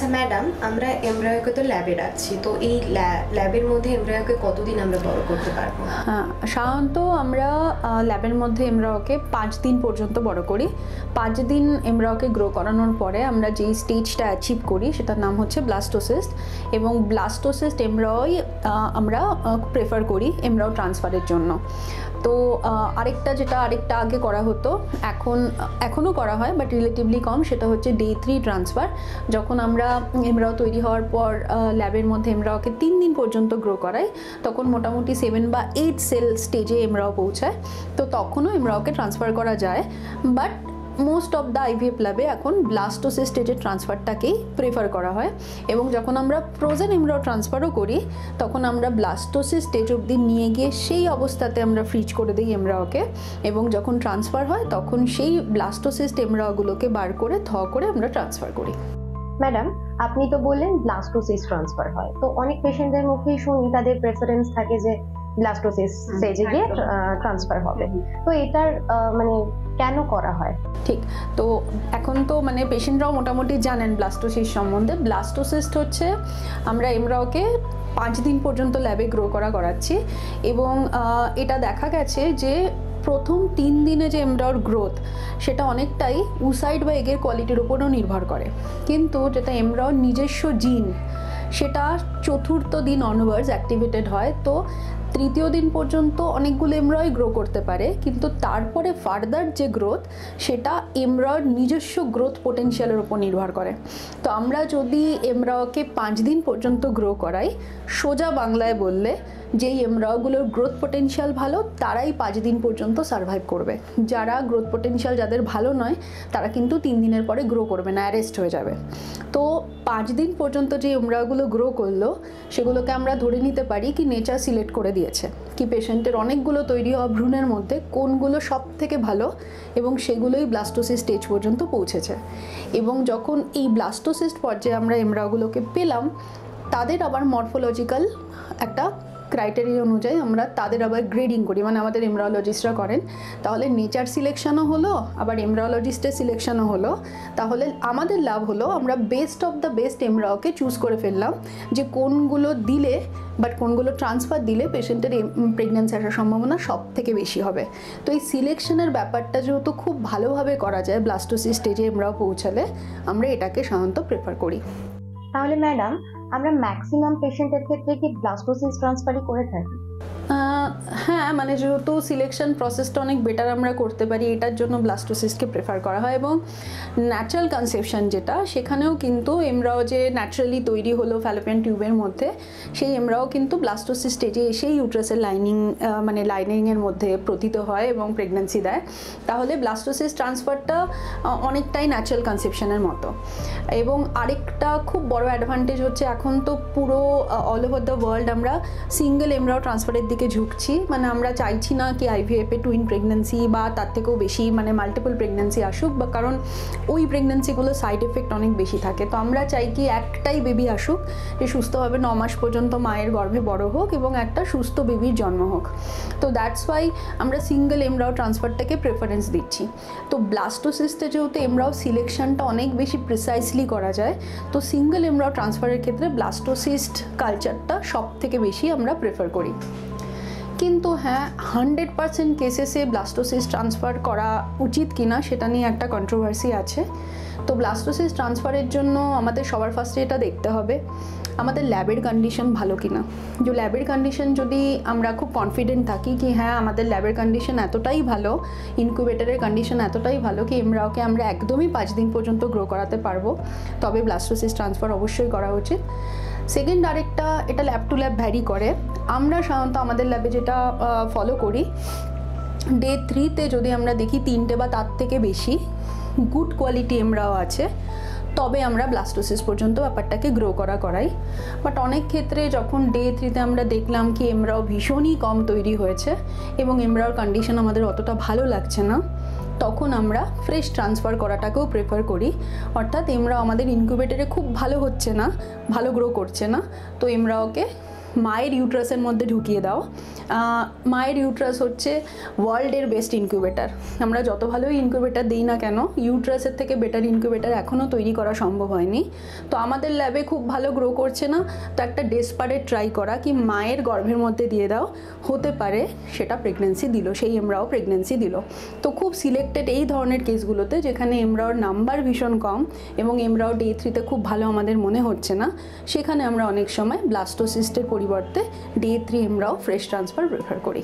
আচ্ছা ম্যাডাম, আমরা এমব্রায়োকে তো ল্যাবে রাখছি, তো এই ল্যাবের মধ্যে এমব্রায়োকে কতদিন আমরা বড় করতে পারবো? হ্যাঁ, সাধারণত আমরা ল্যাবের মধ্যে এমব্রায়োকে 5 দিন পর্যন্ত বড় করি। 5 দিন এমব্রায়োকে গ্রো করানোর পরে আমরা যেই স্টেজটা অ্যাচিভ করি সেটার নাম হচ্ছে ব্লাস্টোসিস্ট, এবং ব্লাস্টোসিস্ট এমব্রায়োই আমরা প্রেফার করি এমব্রায়ো ট্রান্সফারের জন্য। তো আরেকটা আগে করা হতো, এখনও করা হয় বাট রিলেটিভলি কম, সেটা হচ্ছে ডে 3 ট্রান্সফার। যখন আমরা এমব্রায়ো তৈরি হওয়ার পর ল্যাবের মধ্যে এমব্রায়োকে 3 দিন পর্যন্ত গ্রো করাই, তখন মোটামুটি 7 বা 8 সেল স্টেজে এমব্রায়ো পৌঁছায়, তো তখনও এমব্রায়োকে ট্রান্সফার করা যায়। But most of the IVF ল্যাবে এখন ব্লাস্টোসিস স্টেজের ট্রান্সফারটাকেই প্রেফার করা হয়, এবং যখন আমরা ফ্রোজেন এমব্রায়ো ট্রান্সফারও করি তখন আমরা ব্লাস্টোসিস স্টেজ অবধি নিয়ে গিয়ে সেই অবস্থাতে আমরা ফ্রিজ করে দিই এমব্রায়োকে, এবং যখন ট্রান্সফার হয় তখন সেই ব্লাস্টোসিস্ট এমব্রায়োগুলোকে বার করে করে আমরা ট্রান্সফার করি। ম্যাডাম, আপনি তো বললেন ব্লাস্টোসিস ট্রান্সফার হয়, তো অনেক পেশেন্টদের মুখেই শুনি তাদের প্রেফারেন্স থাকে যে ব্লাস্টোসিস স্টেজে গিয়ে ট্রান্সফার হবে, তো এটার মানে কেন করা হয়? ঠিক, তো এখন তো মানে পেশেন্টরাও মোটামুটি জানেন ব্লাস্টোসিস সম্বন্ধে। ব্লাস্টোসিস্ট হচ্ছে আমরা এমব্রায়োকে 5 দিন পর্যন্ত ল্যাবে গ্রো করাচ্ছি, এবং এটা দেখা গেছে যে প্রথম 3 দিনে যে এমব্রায়োর গ্রোথ সেটা অনেকটাই উসাইড বা এগের কোয়ালিটির উপরও নির্ভর করে, কিন্তু যেটা এমব্রায়োর নিজস্ব জিন সেটা 4র্থ দিন অনওয়ার্ডস অ্যাক্টিভেটেড হয়। তো 3য় দিন পর্যন্ত অনেকগুলো এমব্রায়োই গ্রো করতে পারে, কিন্তু তারপরে ফার্দার যে গ্রোথ সেটা এমব্রায়োর নিজস্ব গ্রোথ পোটেনশিয়ালের উপর নির্ভর করে। তো আমরা যদি এমব্রায়োকে 5 দিন পর্যন্ত গ্রো করাই, সোজা বাংলায় বললে যেই এমব্রায়োগুলোর গ্রোথ পোটেনশিয়াল ভালো তারাই 5 দিন পর্যন্ত সার্ভাইভ করবে। যারা গ্রোথ পোটেনশিয়াল যাদের ভালো নয় তারা কিন্তু 3 দিনের পরে গ্রো করবে না, অ্যারেস্ট হয়ে যাবে। তো 5 দিন পর্যন্ত যে এমব্রায়োগুলো গ্রো করলো সেগুলোকে আমরা ধরে নিতে পারি কি নেচার সিলেক্ট করে দিয়েছে, কি পেশেন্টের অনেকগুলো তৈরি হওয়া ভ্রূণের মধ্যে কোনগুলো সব থেকে ভালো, এবং সেগুলোই ব্লাস্টোসিস স্টেজ পর্যন্ত পৌঁছেছে। এবং যখন এই ব্লাস্টোসিস্ট পর্যায়ে আমরা এমব্রায়োগুলোকে পেলাম, তাদের আবার মরফোলজিক্যাল একটা ক্রাইটেরিয়া অনুযায়ী আমরা তাদের আবার গ্রেডিং করি, মানে আমাদের এমব্রায়োলজিস্টরা করেন। তাহলে নেচার সিলেকশনও হলো, আবার এমব্রায়োলজিস্টের সিলেকশনও হলো। তাহলে আমাদের লাভ হলো আমরা বেস্ট অফ দ্য বেস্ট এমব্রায়োকে চুজ করে ফেললাম, যে কোনগুলো দিলে কোনগুলো ট্রান্সফার দিলে পেশেন্টের প্রেগন্যান্সি আসার সম্ভাবনা সব থেকে বেশি হবে। তো এই সিলেকশনের ব্যাপারটা যেহেতু খুব ভালোভাবে করা যায় ব্লাস্টোসিস স্টেজে এমব্রায়ো পৌঁছালে, আমরা এটাকে সাধারণত প্রেফার করি। তাহলে ম্যাডাম, আমরা ম্যাক্সিমাম পেশেন্টের ক্ষেত্রে কি ব্লাস্টোসিস ট্রান্সফারই করে থাকি? হ্যাঁ, মানে যেহেতু সিলেকশন প্রসেসটা অনেক বেটার আমরা করতে পারি, এটার জন্য ব্লাস্টোসিস্টকে প্রেফার করা হয়। এবং ন্যাচারাল কনসেপশন যেটা, সেখানেও কিন্তু এমব্রায়ো যে ন্যাচারালি তৈরি হলো ফ্যালোপিয়ান টিউবের মধ্যে, সেই এমব্রায়ো কিন্তু ব্লাস্টোসিস স্টেজে এসেই ইউট্রাসের লাইনিংয়ের মধ্যে প্রথিত হয় এবং প্রেগন্যান্সি দেয়। তাহলে ব্লাস্টোসিস ট্রান্সফারটা অনেকটাই ন্যাচারাল কনসেপশনের মতো। এবং আরেকটা খুব বড় অ্যাডভান্টেজ হচ্ছে এখন তো পুরো অল ওভার দ্য ওয়ার্ল্ড আমরা সিঙ্গেল এমব্রায়ো ট্রান্সফারের দিকে ঝুঁকছি। মানে আমরা চাইছি না কি আইভিএফে টুইন প্রেগন্যান্সি বা তার থেকেও বেশি মানে মাল্টিপল প্রেগন্যান্সি আসুক, বা কারণ ওই প্রেগন্যান্সিগুলো সাইড এফেক্ট অনেক বেশি থাকে। তো আমরা চাই কি একটাই বেবি আসুক, যে সুস্থভাবে 9 মাস পর্যন্ত মায়ের গর্ভে বড় হোক এবং একটা সুস্থ বেবির জন্ম হোক। তো দ্যাটস ওয়াই আমরা সিঙ্গেল এমব্রায়ো ট্রান্সফারটাকে প্রেফারেন্স দিচ্ছি। তো ব্লাস্টোসিস্টে যেহেতু এমব্রায়ো সিলেকশনটা অনেক বেশি প্রিসাইসলি করা যায়, তো সিঙ্গেল এমব্রায়ো ট্রান্সফারের ক্ষেত্রে ব্লাস্টোসিস্ট কালচারটা সব থেকে বেশি আমরা প্রেফার করি। কিন্তু হ্যাঁ, 100% কেসেসে ব্লাস্টোসিস ট্রান্সফার করা উচিত কিনা সেটা নিয়ে একটা কন্ট্রোভার্সি আছে। তো ব্লাস্টোসিস ট্রান্সফারের জন্য আমাদের সবার ফার্স্টে এটা দেখতে হবে আমাদের ল্যাবের কন্ডিশন ভালো কিনা। যে ল্যাবের কন্ডিশন যদি আমরা খুব কনফিডেন্ট থাকি কি হ্যাঁ আমাদের ল্যাবের কন্ডিশন এতটাই ভালো, ইনকিউবেটরের কন্ডিশন এতটাই ভালো কি এমব্রায়োকে আমরা একদমই 5 দিন পর্যন্ত গ্রো করাতে পারবো, তবে ব্লাস্টোসিস ট্রান্সফার অবশ্যই করা উচিত। সেকেন্ড আরেকটা, এটা ল্যাব টু ল্যাব ভ্যারি করে। আমরা সাধারণত আমাদের ল্যাবে যেটা ফলো করি, ডে 3তে যদি আমরা দেখি 3টে বা তার থেকে বেশি গুড কোয়ালিটি এমব্রায়ো আছে, তবে আমরা ব্লাস্টোসিস পর্যন্ত ব্যাপারটাকে গ্রো করাই। বাট অনেক ক্ষেত্রে যখন ডে 3তে আমরা দেখলাম কি এমব্রায়ো ভীষণই কম তৈরি হয়েছে এবং এমব্রায়োর কন্ডিশন আমাদের অতটা ভালো লাগছে না, তখন আমরা ফ্রেশ ট্রান্সফার করাটাকেও প্রেফার করি। অর্থাৎ এমব্রায়ো আমাদের ইনকিউবেটরে খুব ভালো হচ্ছে না, ভালো গ্রো করছে না, তো এমব্রায়োকে মায়ের ইউট্রাসের মধ্যে ঢুকিয়ে দাও। মায়ের ইউট্রাস হচ্ছে ওয়ার্ল্ডের বেস্ট ইনকিউবেটার। আমরা যত ভালোই ইনকিউবেটার দিই না কেন, ইউট্রাসের থেকে বেটার ইনকিউবেটার এখনও তৈরি করা সম্ভব হয়নি। তো আমাদের ল্যাবে খুব ভালো গ্রো করছে না, তো একটা ডেসপারেট ট্রাই করা কি মায়ের গর্ভের মধ্যে দিয়ে দাও, হতে পারে সেটা প্রেগনেন্সি দিল, সেই এমব্রায়ো প্রেগনেন্সি দিল। তো খুব সিলেক্টেড এই ধরনের কেসগুলোতে যেখানে এমব্রায়োর নাম্বার ভীষণ কম এবং এমব্রায়ো ডে 3-তে খুব ভালো আমাদের মনে হচ্ছে না, সেখানে আমরা অনেক সময় ব্লাস্টোসিস্টের পরিবর্তে day 3 embryo fresh transfer prefer করি।